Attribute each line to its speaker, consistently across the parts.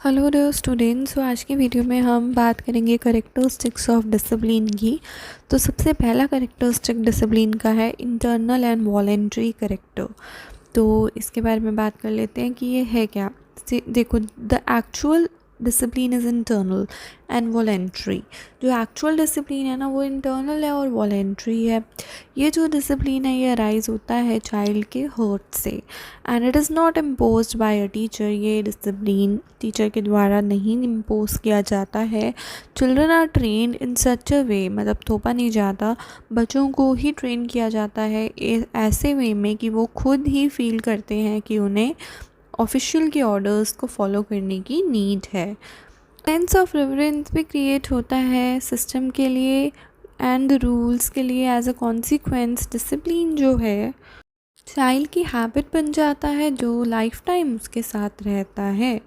Speaker 1: Hello dear students. आज की video में हम बात करेंगे करेक्टरिस्टिक्स ऑफ डिसिप्लिन की। तो सबसे पहला करेक्टरिस्टिक डिसिप्लिन का है इंटरनल एंड वॉलेंट्री करेक्टर। तो इसके बारे में बात कर लेते हैं कि ये है क्या। देखो, the actual discipline is internal and voluntary. जो एक्चुअल डिसिप्लिन है ना, वो इंटरनल है और वॉलेंट्री है। ये जो डिसिप्लिन है ये राइज होता है चाइल्ड के हर्ट से, and it is not imposed by a teacher. ये डिसिप्लिन टीचर के द्वारा नहीं इम्पोज किया जाता है। Children are trained in such a way, मतलब थोपा नहीं जाता, बच्चों को ही ट्रेन किया जाता है ऐसे वे में कि वो खुद ही फील करते हैं कि उन्हें ऑफिशियल के ऑर्डर्स को फॉलो करने की नीड है। सेंस ऑफ रेफरेंस भी क्रिएट होता है सिस्टम के लिए एंड रूल्स के लिए। एज अ कॉन्सिक्वेंस डिसिप्लिन जो है चाइल्ड की हैबिट बन जाता है जो लाइफ टाइम उसके साथ रहता है।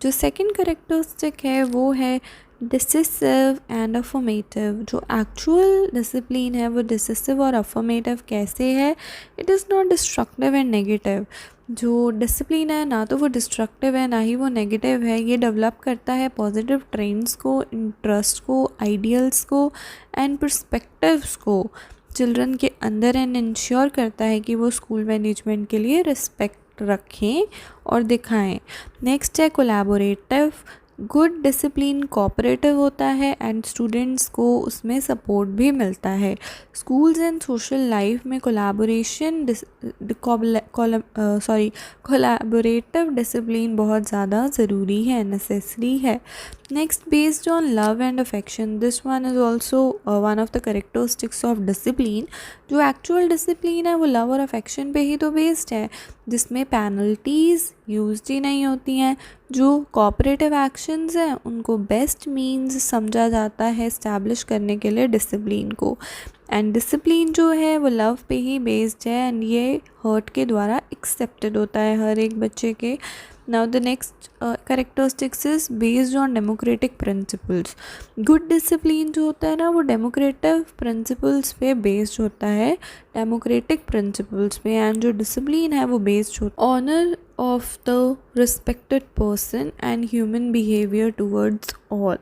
Speaker 1: जो सेकंड करेक्टरिस्टिक है वो है डिसिसिव एंड अफर्मेटिव। जो एक्चुअल डिसिप्लिन है वो डिसिसिव और अफर्मेटिव कैसे है? It is not destructive and negative. जो डिसिप्लिन है ना तो वो डिस्ट्रक्टिव है ना ही वो नेगेटिव है। ये डेवलप करता है पॉजिटिव ट्रेंड्स को, इंटरेस्ट को, आइडियल्स को एंड पर्सपेक्टिव्स को चिल्ड्रन के अंदर, एंड इंश्योर करता है कि वो स्कूल मैनेजमेंट के लिए रिस्पेक्ट रखें और दिखाएं। नेक्स्ट है कोलैबोरेटिव। गुड डिसिप्लिन कोऑपरेटिव होता है एंड स्टूडेंट्स को उसमें सपोर्ट भी मिलता है। स्कूल्स एंड सोशल लाइफ में कोलैबोरेटिव डिसिप्लिन बहुत ज़्यादा ज़रूरी है, नेसेसरी है। Next, based on love and affection, this one is also one of the characteristics of discipline. जो एक्चुअल डिसिप्लिन है वो लव और अफेक्शन पे ही तो बेस्ड है, जिसमें पेनल्टीज़ यूज ही नहीं होती हैं। जो कोऑपरेटिव एक्शंस हैं उनको बेस्ट मीन्स समझा जाता है इस्टेब्लिश करने के लिए डिसिप्लिन को। एंड डिसिप्लिन जो है वो लव पे ही बेस्ड है एंड ये हर्ट के द्वारा एक्सेप्टेड होता है हर एक बच्चे के। Now the next characteristics is based on democratic principles. Good discipline जो होता है ना वो डेमोक्रेटिव प्रिंसिपल्स पे बेस्ड होता है, डेमोक्रेटिक प्रिंसिपल्स पे। एंड जो डिसिप्लिन है वो बेस्ड होता है honour of the respected person and human behaviour towards all.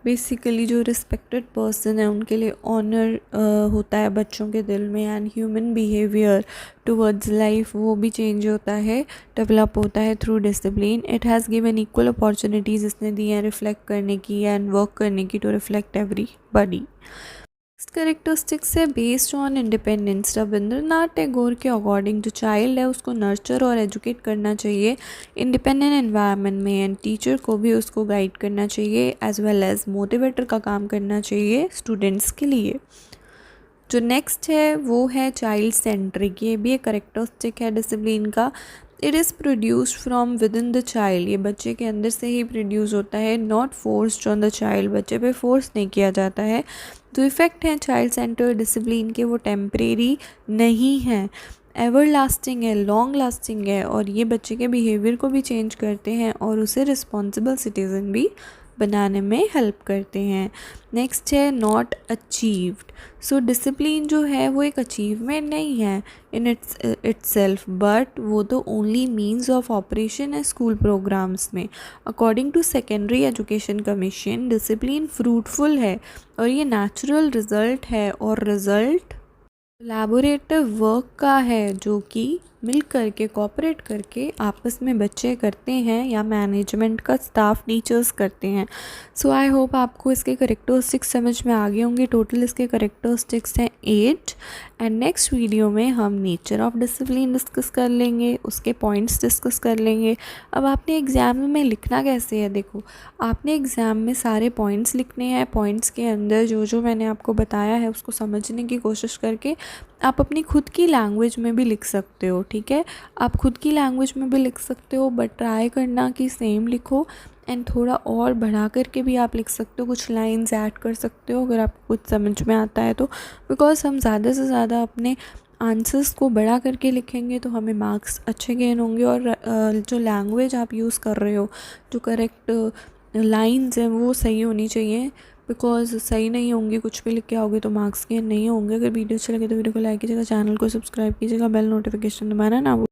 Speaker 1: Basically जो रिस्पेक्टेड पर्सन है उनके लिए ऑनर होता है बच्चों के दिल में, and human behaviour towards life वो भी चेंज होता है, डेवलप होता है through discipline. It has given equal opportunities इसने दी हैं रिफ्लेक्ट करने की एंड वर्क करने की टू रिफ्लेक्ट एवरीबॉडी। करेक्टरिस्टिक्स है based on independence. Rabindranath Tagore के अकॉर्डिंग जो चाइल्ड है उसको नर्चर और एजुकेट करना चाहिए इंडिपेंडेंट एनवायरनमेंट में, एंड टीचर को भी उसको गाइड करना चाहिए एज वेल एज मोटिवेटर का काम करना चाहिए स्टूडेंट्स के लिए। जो नेक्स्ट है वो है चाइल्ड सेंट्रिक। ये भी एक करेक्टरिस्टिक है डिसिप्लिन का। It is produced from with in the child. ये बच्चे के अंदर से ही प्रोड्यूस होता है, not forced on the child. बच्चे पे फोर्स नहीं किया जाता है। जो इफ़ेक्ट हैं चाइल्ड सेंटर डिसिप्लिन के वो टेम्परेरी नहीं है, एवर लास्टिंग है, लॉन्ग लास्टिंग है, और ये बच्चे के बिहेवियर को भी चेंज करते हैं और उसे रिस्पॉन्सिबल सिटीज़न भी बनाने में हेल्प करते हैं। नेक्स्ट है नॉट अचीव्ड। सो डिसिप्लिन जो है वो एक अचीवमेंट नहीं है इन इट्सेल्फ, बट वो तो ओनली मीन्स ऑफ ऑपरेशन है स्कूल प्रोग्राम्स में। According to secondary education commission discipline fruitful है और ये नेचुरल रिजल्ट है, और रिजल्ट कोलैबोरेटिव वर्क का है जो कि मिल करके कोऑपरेट करके आपस में बच्चे करते हैं या मैनेजमेंट का स्टाफ टीचर्स करते हैं। सो आई होप आपको इसके करेक्टरिस्टिक्स समझ में आ गए होंगे। टोटल इसके करेक्टरिस्टिक्स हैं 8, एंड नेक्स्ट वीडियो में हम नेचर ऑफ डिसिप्लिन डिस्कस कर लेंगे, उसके पॉइंट्स डिस्कस कर लेंगे। अब आपने एग्ज़ाम में लिखना कैसे है, देखो आपने एग्ज़ाम में सारे पॉइंट्स लिखने हैं। पॉइंट्स के अंदर जो जो मैंने आपको बताया है उसको समझने की कोशिश करके आप अपनी खुद की लैंग्वेज में भी लिख सकते हो, ठीक है। आप खुद की लैंग्वेज में भी लिख सकते हो, बट ट्राई करना कि सेम लिखो, एंड थोड़ा और बढ़ा करके भी आप लिख सकते हो, कुछ लाइंस ऐड कर सकते हो अगर आपको कुछ समझ में आता है तो। बिकॉज हम ज़्यादा से ज़्यादा अपने आंसर्स को बढ़ा करके लिखेंगे तो हमें मार्क्स अच्छे गेन होंगे। और जो लैंग्वेज आप यूज़ कर रहे हो, जो करेक्ट लाइंस हैं वो सही होनी चाहिए, बिकॉज सही नहीं होंगे कुछ भी लिख के आओगे तो मार्क्स गेन नहीं होंगे। अगर वीडियो अच्छे लगे तो वीडियो को लाइक कीजिएगा, चैनल को सब्सक्राइब कीजिएगा, बेल नोटिफिकेशन दबाना ना